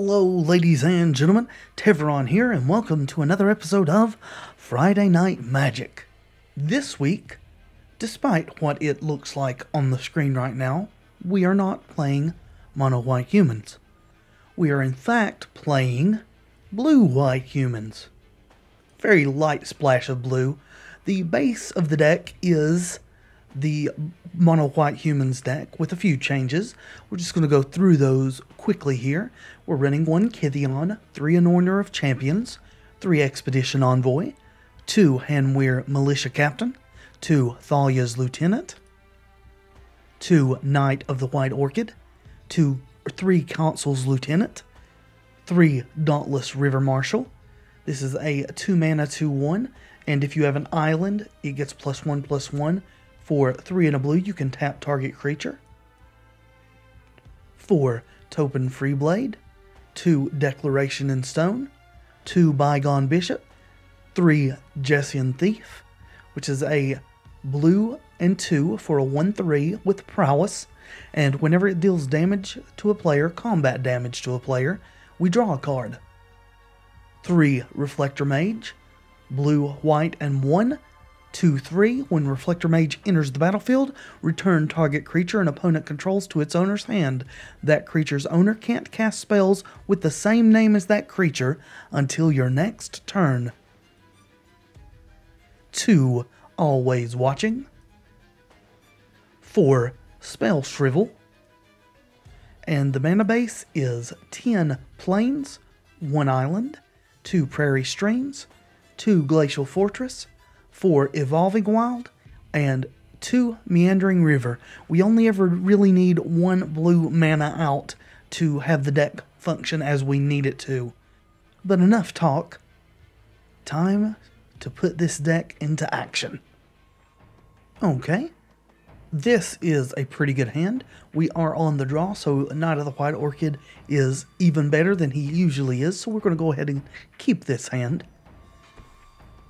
Hello, ladies and gentlemen, Tevaron here, and welcome to another episode of Friday Night Magic. This week, despite what it looks like on the screen right now, we are not playing mono-white humans. We are in fact playing blue-white humans. Very light splash of blue. The base of the deck is the mono-white humans deck with a few changes. We're just going to go through those quickly here. We're running 1 Kithion, 3 Anointer of Champions, 3 Expedition Envoy, 2 Hanweir Militia Captain, 2 Thalia's Lieutenant, 2 Knight of the White Orchid, 3 Consul's Lieutenant, 3 Dauntless River Marshal. This is a 2 mana 2/1, and if you have an island, it gets +1/+1. For 3 and a blue, you can tap target creature. 4 Topin Freeblade, 2 Declaration in Stone, 2 Bygone Bishop, 3 Jessian Thief, which is a blue and 2 for a 1/3 with prowess, and whenever it deals damage to a player, combat damage to a player, we draw a card. 3 Reflector Mage, blue, white, and 1, 2/3. When Reflector Mage enters the battlefield, return target creature an opponent controls to its owner's hand. That creature's owner can't cast spells with the same name as that creature until your next turn. 2 Always Watching, 4 Spell Shrivel, and the mana base is 10 Plains, 1 Island, 2 Prairie Streams, 2 Glacial Fortress, 4 Evolving Wild, and 2 Meandering River. We only ever really need 1 blue mana out to have the deck function as we need it to. But enough talk. Time to put this deck into action. Okay. This is a pretty good hand. We are on the draw, so Knight of the White Orchid is even better than he usually is, so we're going to go ahead and keep this hand.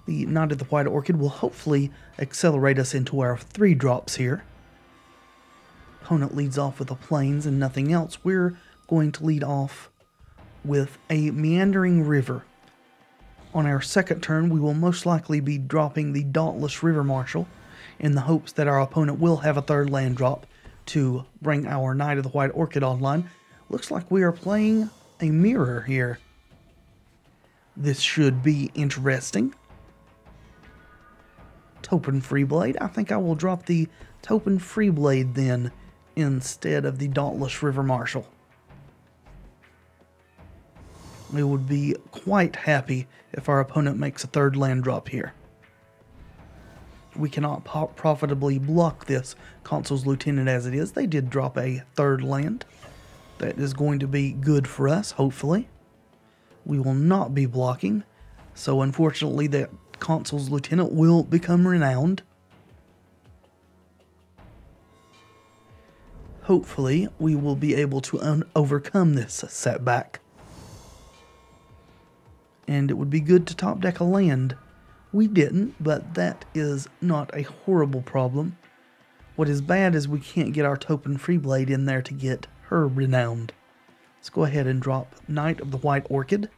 The Knight of the White Orchid will hopefully accelerate us into our 3 drops here. Opponent leads off with a Plains and nothing else. We're going to lead off with a Meandering River. On our second turn, we will most likely be dropping the Dauntless River Marshal in the hopes that our opponent will have a 3rd land drop to bring our Knight of the White Orchid online. Looks like we are playing a mirror here. This should be interesting. Topin Freeblade. I think I will drop the Topin Freeblade then instead of the Dauntless River Marshal. We would be quite happy if our opponent makes a 3rd land drop here. We cannot profitably block this Consul's Lieutenant as it is. They did drop a 3rd land. That is going to be good for us, hopefully. We will not be blocking, so unfortunately that Consul's Lieutenant will become renowned. Hopefully, we will be able to overcome this setback. And it would be good to top deck a land. We didn't, but that is not a horrible problem. What is bad is we can't get our Topin Freeblade in there to get her renowned. Let's go ahead and drop Knight of the White Orchid.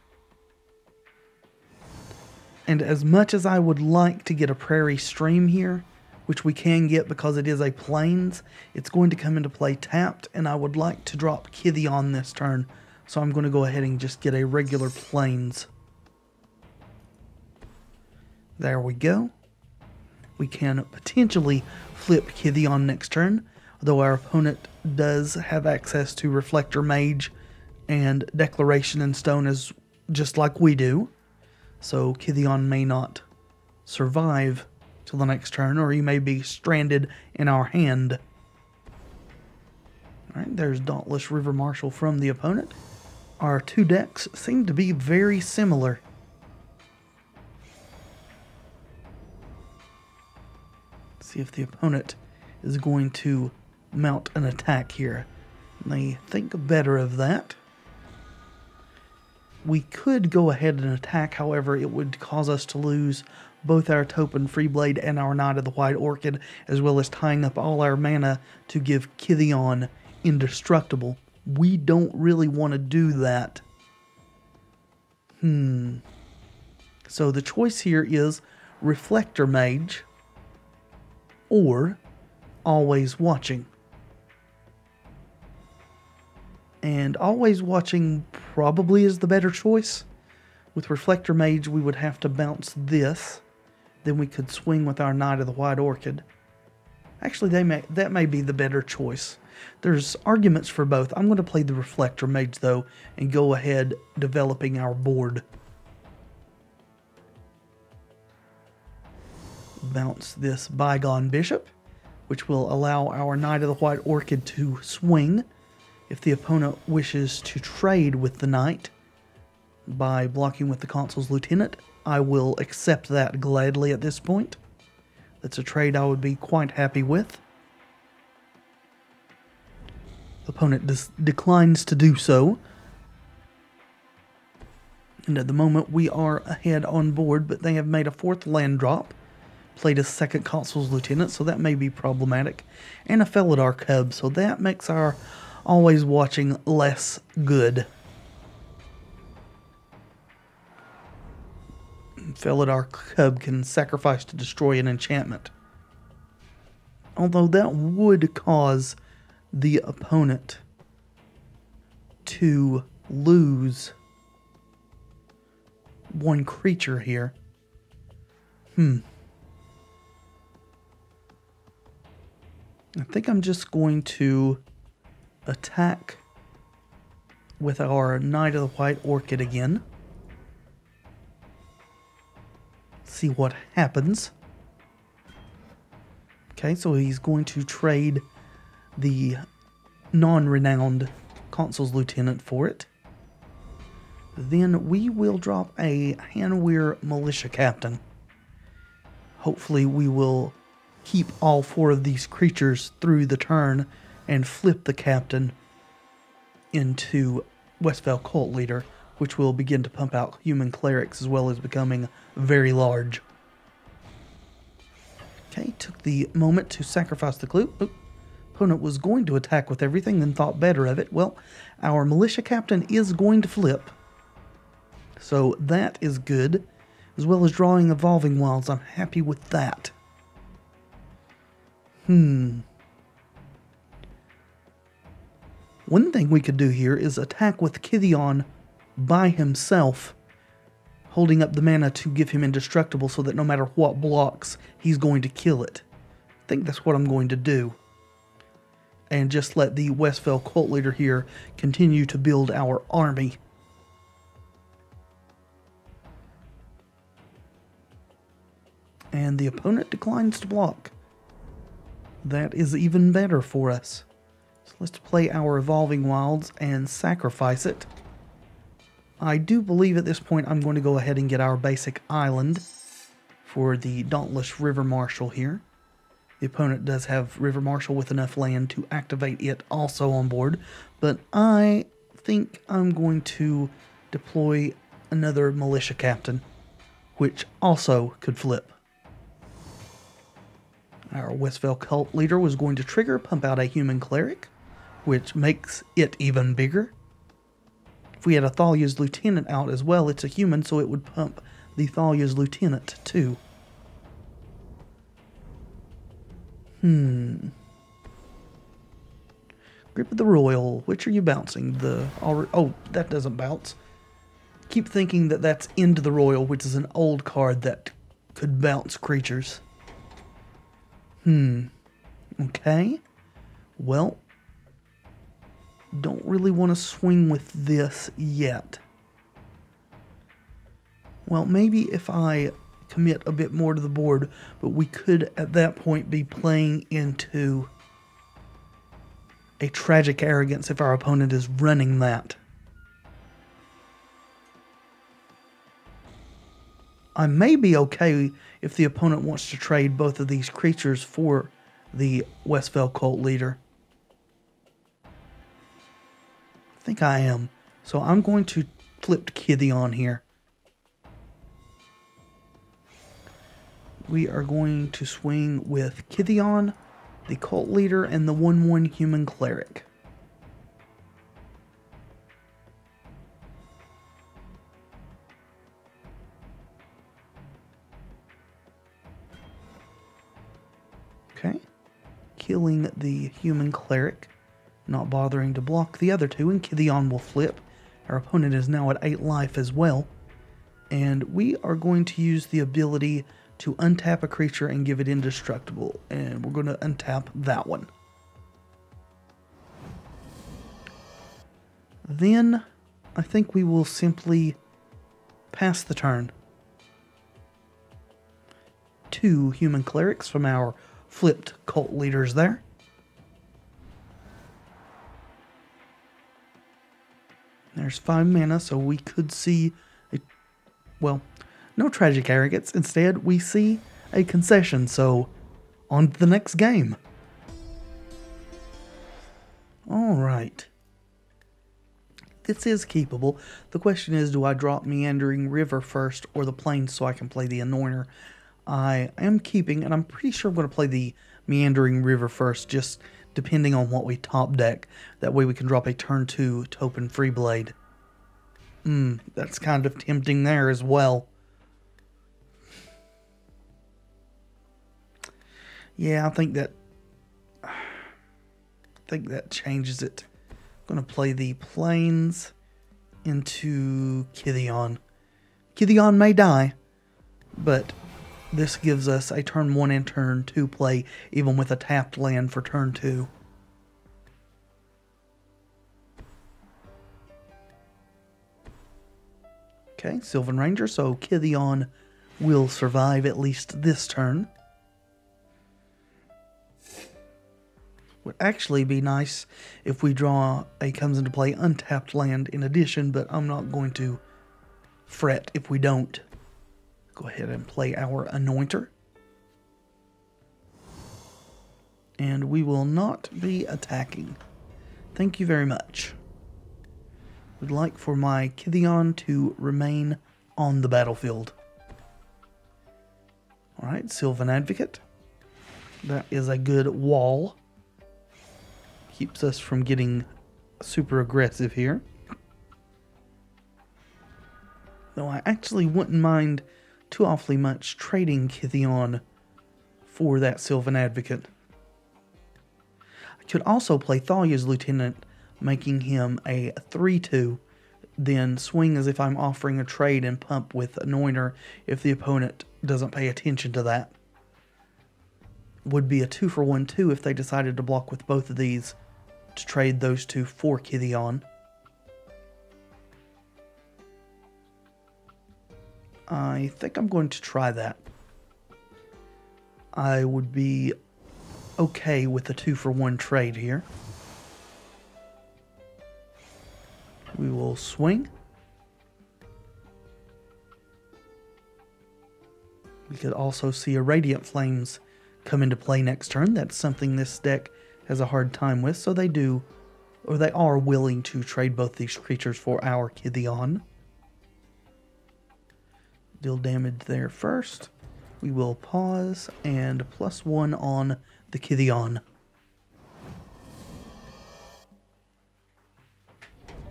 And as much as I would like to get a Prairie Stream here, which we can get because it is a Plains, it's going to come into play tapped, and I would like to drop Kithion this turn, so I'm going to go ahead and just get a regular Plains. There we go. We can potentially flip Kithion next turn, though our opponent does have access to Reflector Mage and Declaration in Stone as just like we do. So Kithion may not survive till the next turn, or he may be stranded in our hand. Alright, there's Dauntless River Marshal from the opponent. Our 2 decks seem to be very similar. Let's see if the opponent is going to mount an attack here. They think better of that. We could go ahead and attack, however, it would cause us to lose both our Topin Freeblade and our Knight of the White Orchid, as well as tying up all our mana to give Kithion indestructible. We don't really want to do that. So the choice here is Reflector Mage or Always Watching. And Always Watching probably is the better choice. With Reflector Mage, we would have to bounce this. Then we could swing with our Knight of the White Orchid. Actually, that may be the better choice. There's arguments for both. I'm going to play the Reflector Mage, though, and go ahead developing our board. Bounce this Bygone Bishop, which will allow our Knight of the White Orchid to swing if the opponent wishes to trade with the Knight by blocking with the Consul's Lieutenant. I will accept that gladly at this point. That's a trade I would be quite happy with. The opponent declines to do so. And at the moment we are ahead on board, but they have made a 4th land drop. Played a 2nd Consul's Lieutenant, so that may be problematic. And a Felidar Cub, so that makes our Always Watching less good. Felidar Cub can sacrifice to destroy an enchantment. Although that would cause the opponent to lose 1 creature here. I think I'm just going to attack with our Knight of the White Orchid again. See what happens. Okay, so he's going to trade the non-renowned Consul's Lieutenant for it. Then we will drop a Hanweir Militia Captain. Hopefully we will keep all 4 of these creatures through the turn and flip the captain into Westvale Cult Leader, which will begin to pump out human clerics as well as becoming very large. Okay, took the moment to sacrifice the clue. Opponent was going to attack with everything, then thought better of it. Well, our Militia Captain is going to flip, so that is good. As well as drawing Evolving Wilds, I'm happy with that. One thing we could do here is attack with Kithion by himself, holding up the mana to give him indestructible so that no matter what blocks, he's going to kill it. I think that's what I'm going to do. And just let the Westvale Cult Leader here continue to build our army. And the opponent declines to block. That is even better for us. So let's play our Evolving Wilds and sacrifice it. I do believe at this point I'm going to go ahead and get our basic island for the Dauntless River Marshal here. The opponent does have River Marshal with enough land to activate it also on board, but I think I'm going to deploy another Militia Captain, which also could flip. Our Westvale Cult Leader was going to trigger, pump out a Human Cleric, which makes it even bigger. If we had a Thalia's Lieutenant out as well, it's a human, so it would pump the Thalia's Lieutenant too. Grip of the Royal. Which are you bouncing? Oh, that doesn't bounce. Keep thinking that that's Into the Royal, which is an old card that could bounce creatures. Okay. Well, don't really want to swing with this yet. Well, maybe if I commit a bit more to the board, but we could at that point be playing into a Tragic Arrogance if our opponent is running that. I may be okay if the opponent wants to trade both of these creatures for the Westvale Cult Leader. I think I am. So I'm going to flip Kithion here. We are going to swing with Kithion, the Cult Leader, and the 1/1 Human Cleric. Okay. Killing the human cleric. Not bothering to block the other two, and Kithion will flip. Our opponent is now at 8 life as well. And we are going to use the ability to untap a creature and give it indestructible. And we're going to untap that one. Then I think we will simply pass the turn. 2 human clerics from our flipped cult leaders there. There's 5 mana, so we could see well, no tragic arrogance. Instead, we see a concession, so on to the next game. Alright. This is keepable. The question is, do I drop Meandering River first or the Plains so I can play the Anointer? I am keeping, and I'm pretty sure I'm going to play the Meandering River first, just depending on what we top deck. That way we can drop a turn 2 Topen Freeblade. That's kind of tempting there as well. Yeah, I think that changes it. I'm going to play the Plains into Kithion. Kithion may die, but this gives us a turn 1 and turn 2 play, even with a tapped land for turn 2. Okay, Sylvan Ranger, so Kithion will survive at least this turn. Would actually be nice if we draw a comes into play untapped land in addition, but I'm not going to fret if we don't. Go ahead and play our Anointer. And we will not be attacking. Thank you very much. Would like for my Kithion to remain on the battlefield. Alright, Sylvan Advocate. That is a good wall. Keeps us from getting super aggressive here. Though I actually wouldn't mind too awfully much trading Kithion for that Sylvan Advocate. I could also play Thalia's Lieutenant, making him a 3-2, then swing as if I'm offering a trade and pump with Anointer if the opponent doesn't pay attention to that. Would be a 2-for-1 too if they decided to block with both of these to trade those two for Kithion. I think I'm going to try that. I would be okay with a 2-for-1 trade here. We will swing. We could also see a Radiant Flames come into play next turn. That's something this deck has a hard time with, so they do, or they are willing to trade both these creatures for our Kithion. Deal damage there first. We will pause and +1 on the Kithion.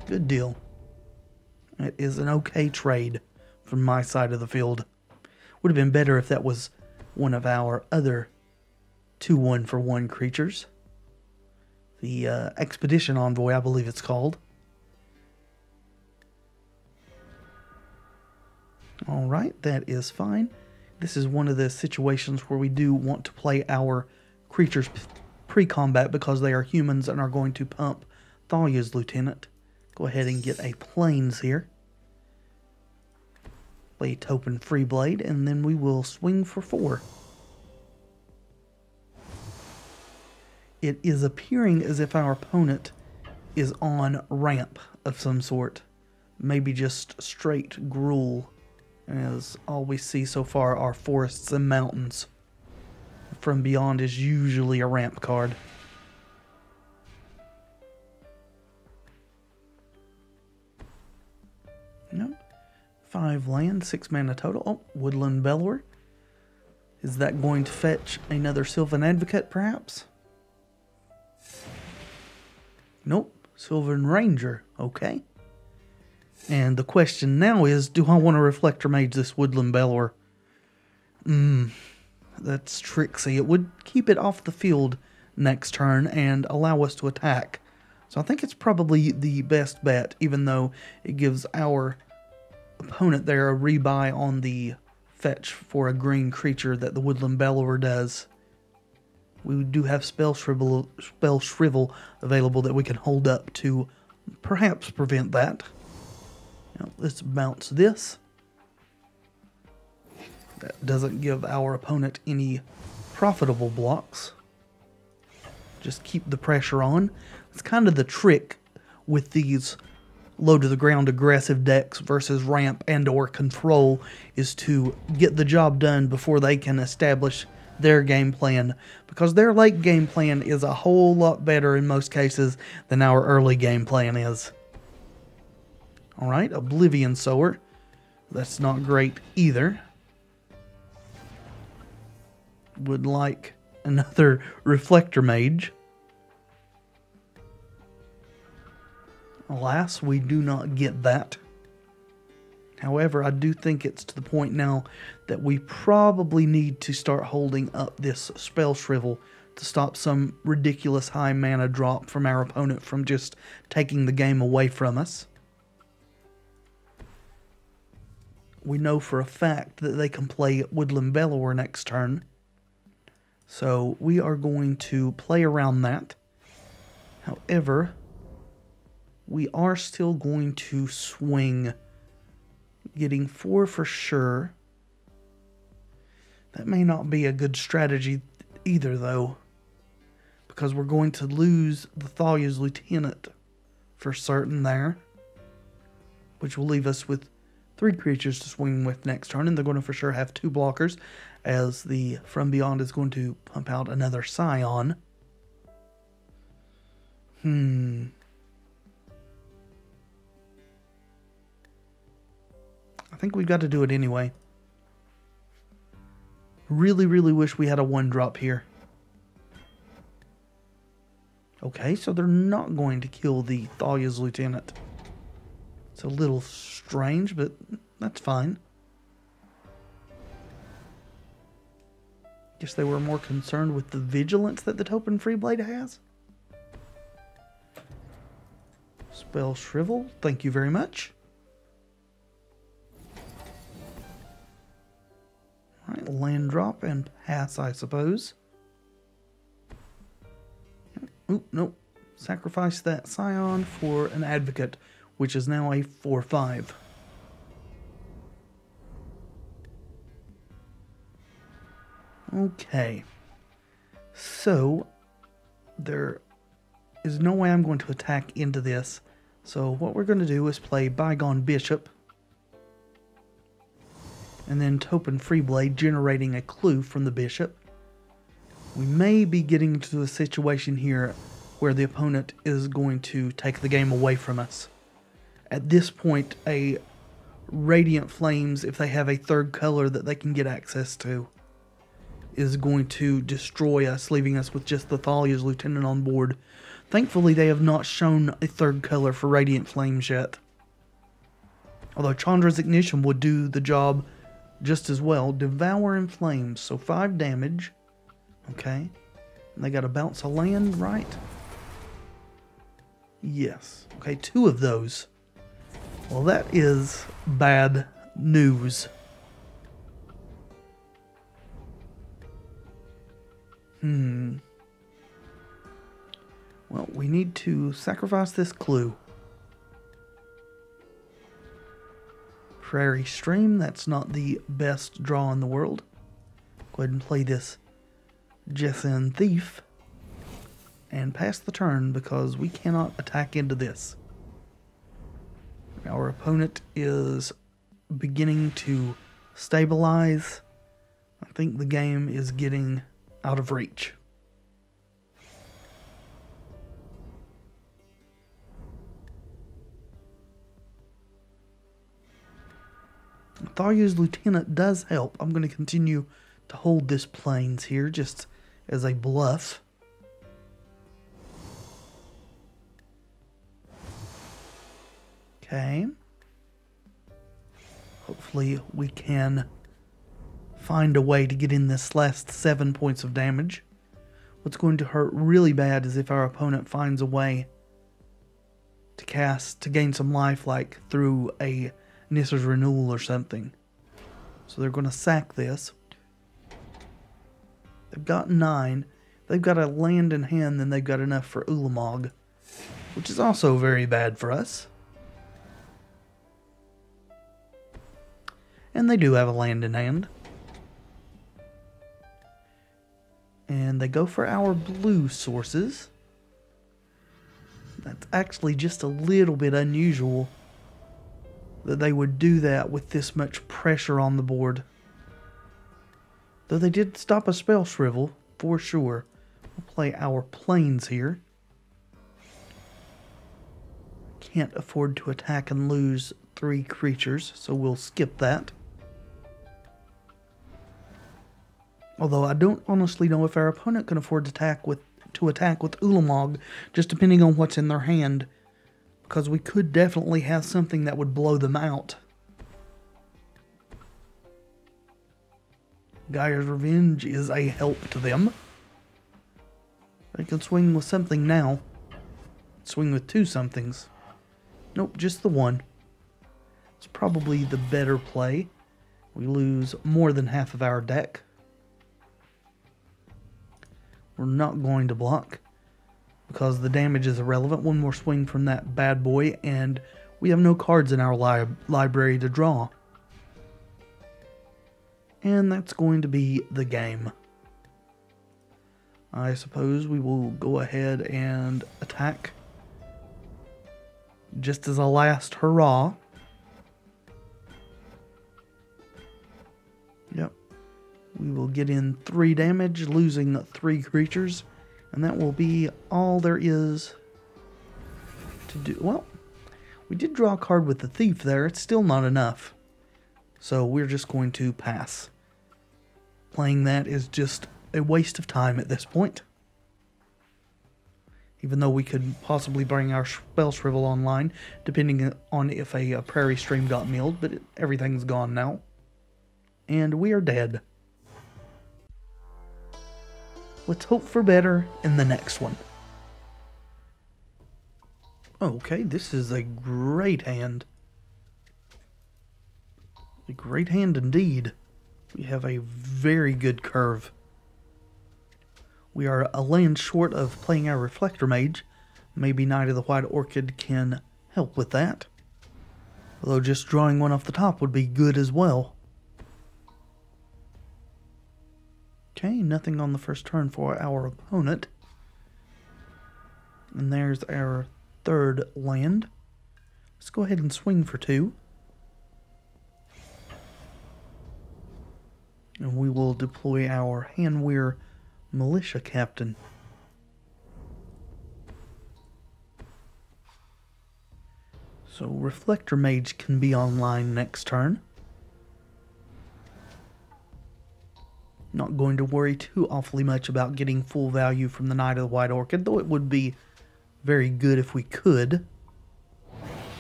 Good deal. It is an okay trade from my side of the field. Would have been better if that was one of our other 2 1-for-1 creatures. The Expedition Envoy, I believe it's called. Alright, that is fine. This is one of the situations where we do want to play our creatures pre-combat because they are humans and are going to pump Thalia's Lieutenant. Go ahead and get a Plains here. Play Topen Freeblade, and then we will swing for 4. It is appearing as if our opponent is on ramp of some sort. Maybe just straight Gruul, as all we see so far are forests and mountains. From Beyond is usually a ramp card. No. 5 land, 6 mana total. Oh, Woodland Bellower. Is that going to fetch another Sylvan Advocate, perhaps? Nope. Sylvan Ranger. Okay. And the question now is, do I want to Reflector Mage this Woodland Bellower? That's tricksy. It would keep it off the field next turn and allow us to attack. So I think it's probably the best bet, even though it gives our opponent there a rebuy on the fetch for a green creature that the Woodland Bellower does. We do have Spell Shrivel available that we can hold up to perhaps prevent that. Now, let's bounce this. That doesn't give our opponent any profitable blocks. Just keep the pressure on. It's kind of the trick with these low to the ground aggressive decks versus ramp and or control, is to get the job done before they can establish their game plan, because their late game plan is a whole lot better in most cases than our early game plan is. Alright, Oblivion Sower. That's not great either. Would like another Reflector Mage. Alas, we do not get that. However, I do think it's to the point now that we probably need to start holding up this Spell Shrivel to stop some ridiculous high mana drop from our opponent from just taking the game away from us. We know for a fact that they can play Woodland Bellower next turn, so we are going to play around that. However, we are still going to swing, getting 4 for sure. That may not be a good strategy either, though, because we're going to lose the Thalia's Lieutenant for certain there, which will leave us with 3 creatures to swing with next turn, and they're going to for sure have 2 blockers, as the From Beyond is going to pump out another Scion. I think we've got to do it anyway. Really, really wish we had a 1-drop here. Okay, so they're not going to kill the Thalia's Lieutenant. It's a little strange, but that's fine. Guess they were more concerned with the vigilance that the Taupen Freeblade has. Spell Shrivel, thank you very much. Alright, land drop and pass, I suppose. Oop, nope. Sacrifice that Scion for an Advocate, which is now a 4/5. Okay. So, there is no way I'm going to attack into this. So what we're going to do is play Bygone Bishop, and then Taupen Freeblade, generating a clue from the Bishop. We may be getting to a situation here where the opponent is going to take the game away from us. At this point, a Radiant Flames, if they have a 3rd color that they can get access to, is going to destroy us, leaving us with just the Thalia's Lieutenant on board. Thankfully, they have not shown a 3rd color for Radiant Flames yet. Although Chandra's Ignition would do the job just as well. Devour in Flames, so 5 damage. Okay. And they got to bounce a land, right? Yes. Okay, 2 of those. Well, that is bad news. Well, we need to sacrifice this clue. Prairie Stream, that's not the best draw in the world. Go ahead and play this Jessin Thief and pass the turn, because we cannot attack into this. Our opponent is beginning to stabilize. I think the game is getting out of reach. Thalia's Lieutenant does help. I'm going to continue to hold this Plains here just as a bluff. Okay. Hopefully we can find a way to get in this last 7 points of damage. What's going to hurt really bad is if our opponent finds a way to gain some life, like through a Nissa's Renewal or something. So they're going to sack this. They've got 9. They've got a land in hand, then they've got enough for Ulamog, which is also very bad for us. And they do have a land in hand. And they go for our blue sources. That's actually just a little bit unusual that they would do that with this much pressure on the board. Though they did stop a spell shrivel, for sure. We'll play our plains here. Can't afford to attack and lose 3 creatures, so we'll skip that. Although I don't honestly know if our opponent can afford to attack with Ulamog, just depending on what's in their hand, because we could definitely have something that would blow them out. Gaia's Revenge is a help to them. They can swing with something now. Swing with 2 somethings. Nope, just the 1. It's probably the better play. We lose more than half of our deck. We're not going to block because the damage is irrelevant. One more swing from that bad boy and we have no cards in our library to draw. And that's going to be the game. I suppose we will go ahead and attack just as a last hurrah. Yep. We will get in 3 damage, losing 3 creatures, and that will be all there is to do. Well, we did draw a card with the Thief there. It's still not enough. So we're just going to pass. Playing that is just a waste of time at this point. Even though we could possibly bring our Spell Shrivel online, depending on if a Prairie Stream got milled, but everything's gone now. And we are dead. Let's hope for better in the next one. Okay, this is a great hand. A great hand indeed. We have a very good curve. We are a land short of playing our Reflector Mage. Maybe Knight of the White Orchid can help with that. Although just drawing one off the top would be good as well. Okay, nothing on the first turn for our opponent. And there's our 3rd land. Let's go ahead and swing for 2. And we will deploy our Hanweir Militia Captain. So Reflector Mage can be online next turn. Not going to worry too awfully much about getting full value from the Knight of the White Orchid, though it would be very good if we could.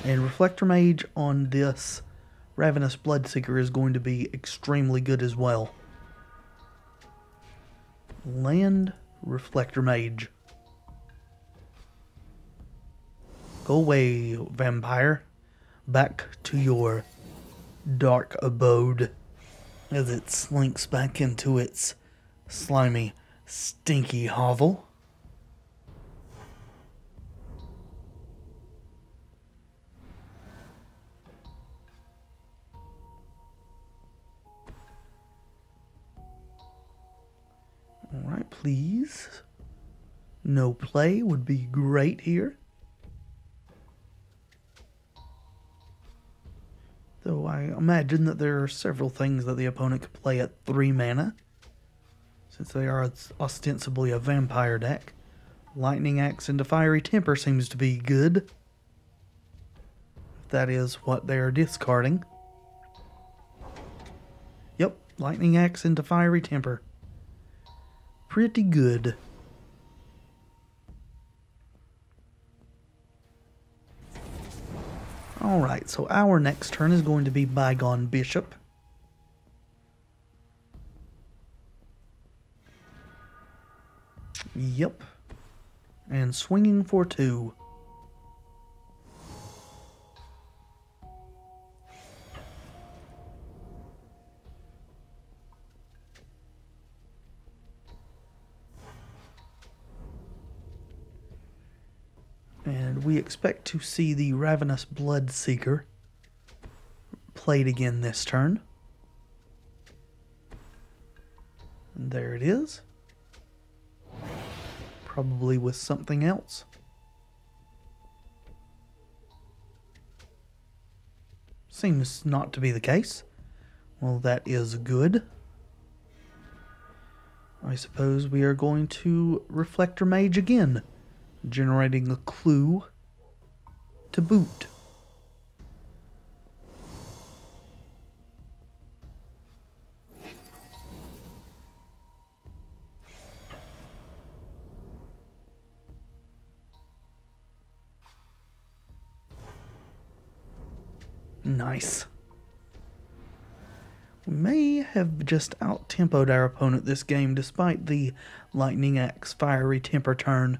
And Reflector Mage on this Ravenous Bloodseeker is going to be extremely good as well. Land Reflector Mage. Go away, vampire. Back to your dark abode. As it slinks back into its slimy, stinky hovel. Alright, please. No play would be great here. Though I imagine that there are several things that the opponent could play at 3 mana, since they are ostensibly a vampire deck. Lightning Axe into Fiery Temper seems to be good. If that is what they are discarding. Yep, Lightning Axe into Fiery Temper. Pretty good. Alright, so our next turn is going to be Bygone Bishop. Yep. And swinging for 2. And we expect to see the Ravenous Bloodseeker played again this turn. And there it is. Probably with something else. Seems not to be the case. Well, that is good. I suppose we are going to Reflector Mage again, generating a clue to boot. Nice. We may have just out-tempoed our opponent this game despite the Lightning Axe Fiery Temper turn.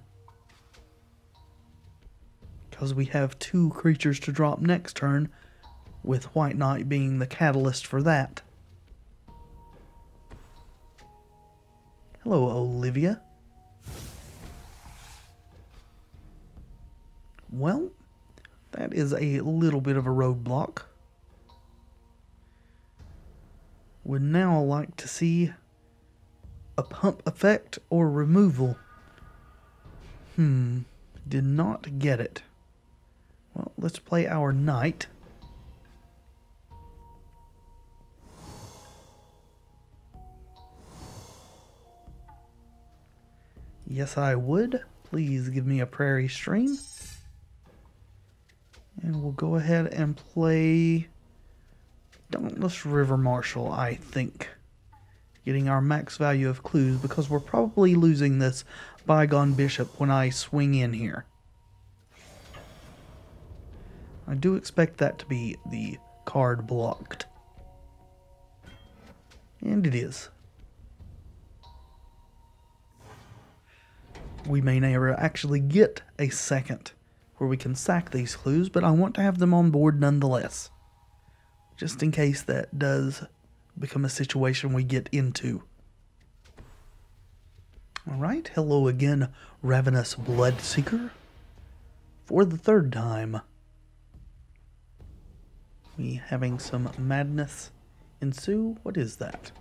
Because we have 2 creatures to drop next turn, with White Knight being the catalyst for that. Hello, Olivia. Well, that is a little bit of a roadblock. Would now like to see a pump effect or removal. Did not get it. Well, let's play our knight. Yes, I would. Please give me a Prairie Stream. And we'll go ahead and play Dauntless River Marshal, I think. Getting our max value of clues because we're probably losing this Bygone Bishop when I swing in here. I do expect that to be the card blocked. And it is. We may never actually get a second where we can sack these clues, but I want to have them on board nonetheless. Just in case that does become a situation we get into. Alright, hello again, Ravenous Bloodseeker. For the 3rd time. We having some madness ensue? What is that?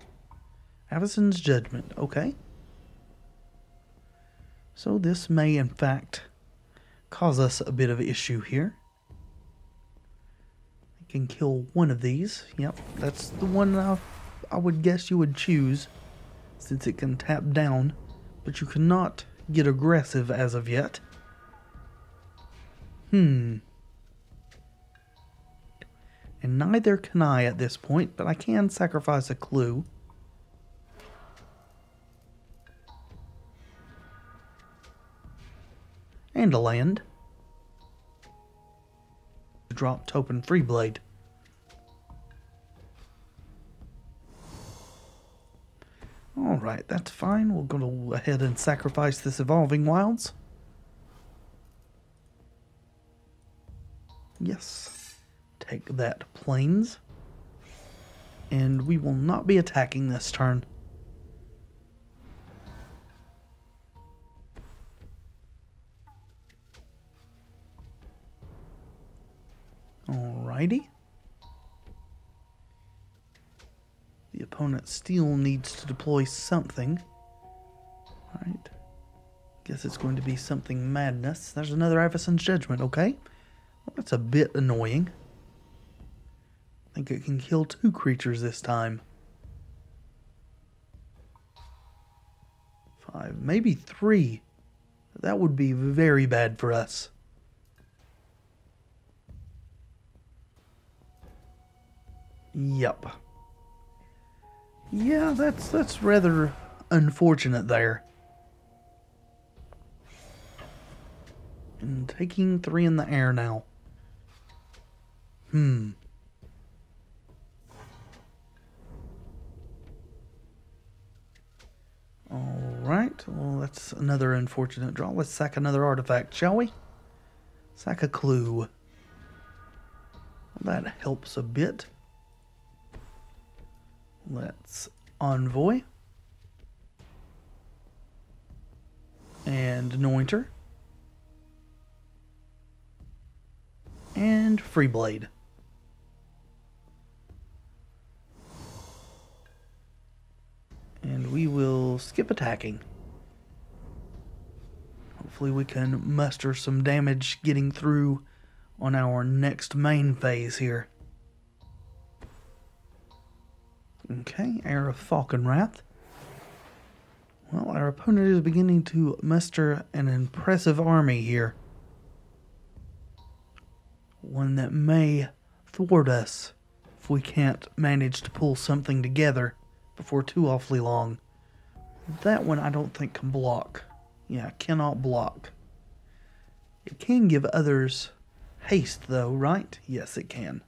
Avacyn's Judgment, okay. So this may in fact cause us a bit of issue here. I can kill one of these. Yep, that's the one I would guess you would choose, since it can tap down, but you cannot get aggressive as of yet. And neither can I at this point, but I can sacrifice a clue. And a land. Drop Token Freeblade. Alright, that's fine. We'll go ahead and sacrifice this Evolving Wilds. Yes. Take that Plains. And we will not be attacking this turn. Alrighty. The opponent still needs to deploy something. Alright. Guess it's going to be something madness. There's another Avacyn's Judgment, okay. Well, that's a bit annoying. I think it can kill 2 creatures this time. 5, maybe 3. That would be very bad for us. Yep. Yeah, that's rather unfortunate there. And taking 3 in the air now. Alright. well, that's another unfortunate draw. Let's sack another artifact, shall we? Sack a clue. That helps a bit. Let's Envoy. And Anointer. And Freeblade. And we will skip attacking. Hopefully we can muster some damage getting through on our next main phase here. Okay, Heir of Falconwrath. Well, our opponent is beginning to muster an impressive army here. One that may thwart us if we can't manage to pull something together before too awfully long. That one I don't think can block. Yeah, cannot block. It can give others haste though, right? Yes, it can.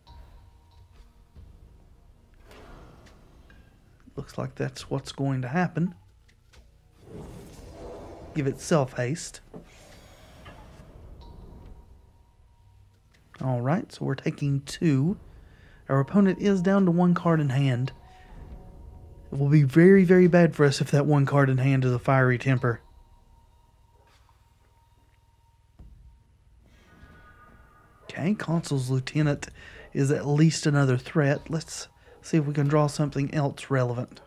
Looks like that's what's going to happen. Give itself haste. Alright, so we're taking 2. Our opponent is down to 1 card in hand. It will be very, very bad for us if that 1 card in hand is a Fiery Temper. Okay, Consul's Lieutenant is at least another threat. Let's see if we can draw something else relevant.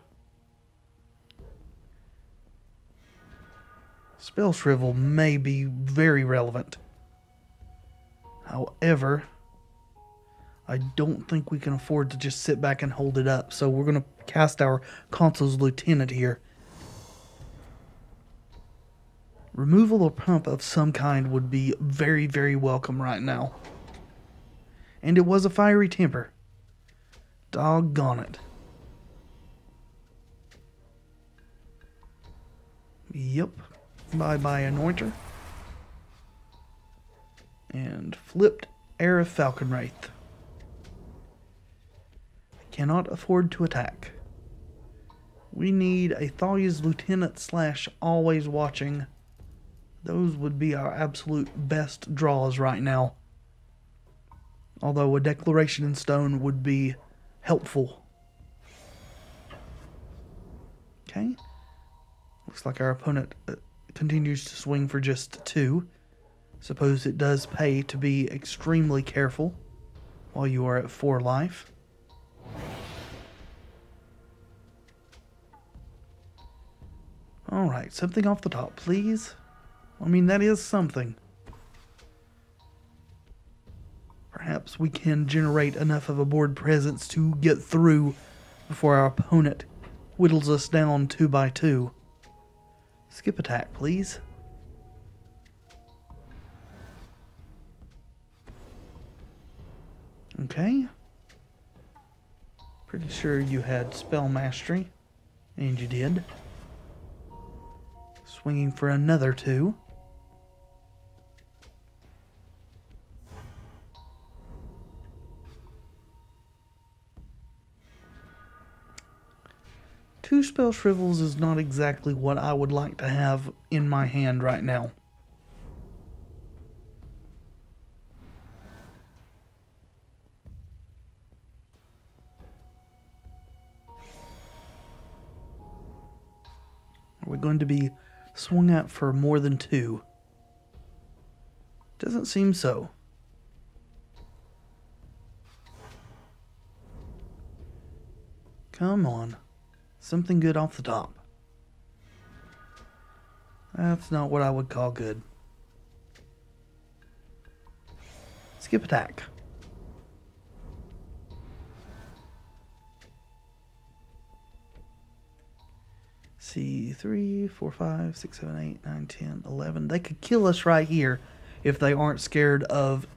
Spell Shrivel may be very relevant. However, I don't think we can afford to just sit back and hold it up. So we're going to cast our Consul's Lieutenant here. Removal or pump of some kind would be very, very welcome right now. And it was a Fiery Temper. Doggone it. Yep. Bye-bye, Anointer. And flipped Heir of Falconwrath. Cannot afford to attack. We need a Thalia's Lieutenant / Always Watching. Those would be our absolute best draws right now. Although a Declaration in Stone would be helpful. Okay. Looks like our opponent continues to swing for just 2. Suppose it does pay to be extremely careful while you are at 4 life. Alright, something off the top, please. I mean, that is something. Perhaps we can generate enough of a board presence to get through before our opponent whittles us down 2 by 2. Skip attack, please. Okay. Pretty sure you had Spell Mastery. And you did. Swinging for another 2. Two Spell Shrivels is not exactly what I would like to have in my hand right now. Are we going to be swung at for more than 2? Doesn't seem so. Come on. Something good off the top. That's not what I would call good. Skip attack. See, 3, 4, 5, 6, 7, 8, 9, 10, 11. They could kill us right here if they aren't scared of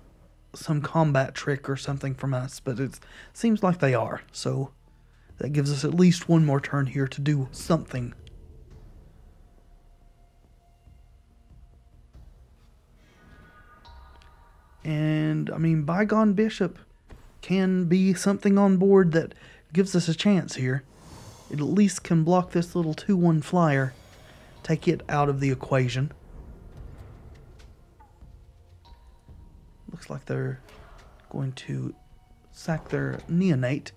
some combat trick or something from us, but it seems like they are, so that gives us at least one more turn here to do something. And, I mean, Bygone Bishop can be something on board that gives us a chance here. It at least can block this little 2-1 flyer. take it out of the equation. Looks like they're going to sack their neonate.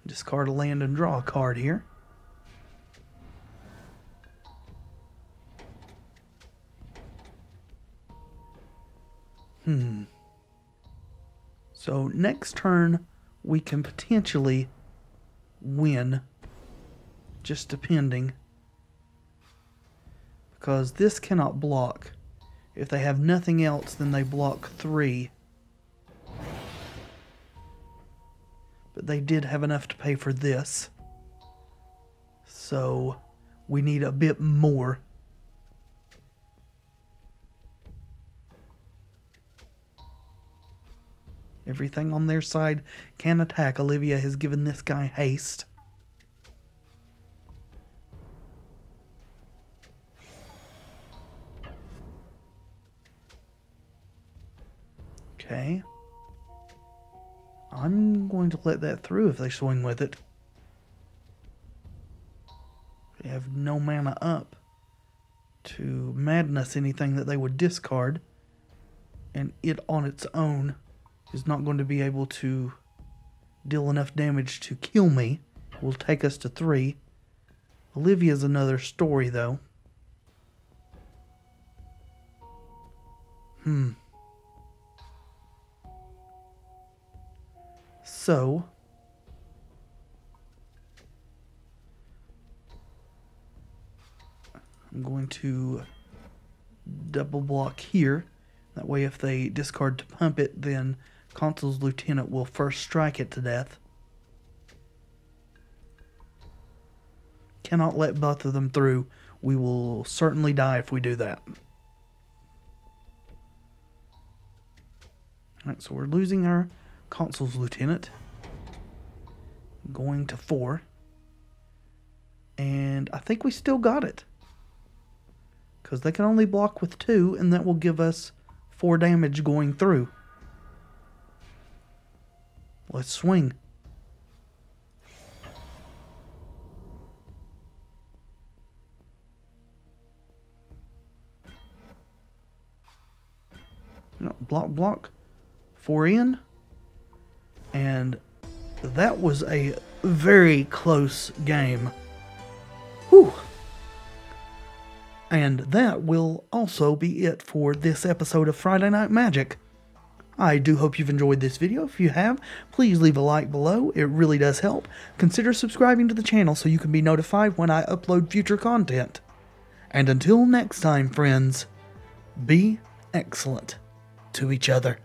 Discard a land and draw a card here. So next turn we can potentially win, just depending, because this cannot block. If they have nothing else, then they block 3. But they did have enough to pay for this, so we need a bit more. Everything on their side can attack. Olivia has given this guy haste. Okay. I'm going to let that through if they swing with it. They have no mana up to madness anything that they would discard. And it on its own is not going to be able to deal enough damage to kill me. Will take us to 3. Olivia's another story, though. So, I'm going to double block here. That way if they discard to pump it, then Consul's Lieutenant will first strike it to death. Cannot let both of them through. We will certainly die if we do that. Alright, so we're losing our Consul's Lieutenant. Going to 4. And I think we still got it, because they can only block with 2, and that will give us 4 damage going through. Let's swing. No, block, block. 4 in. And that was a very close game. Whew. And that will also be it for this episode of Friday Night Magic. I do hope you've enjoyed this video. If you have, please leave a like below. It really does help. Consider subscribing to the channel so you can be notified when I upload future content. And until next time, friends, be excellent to each other.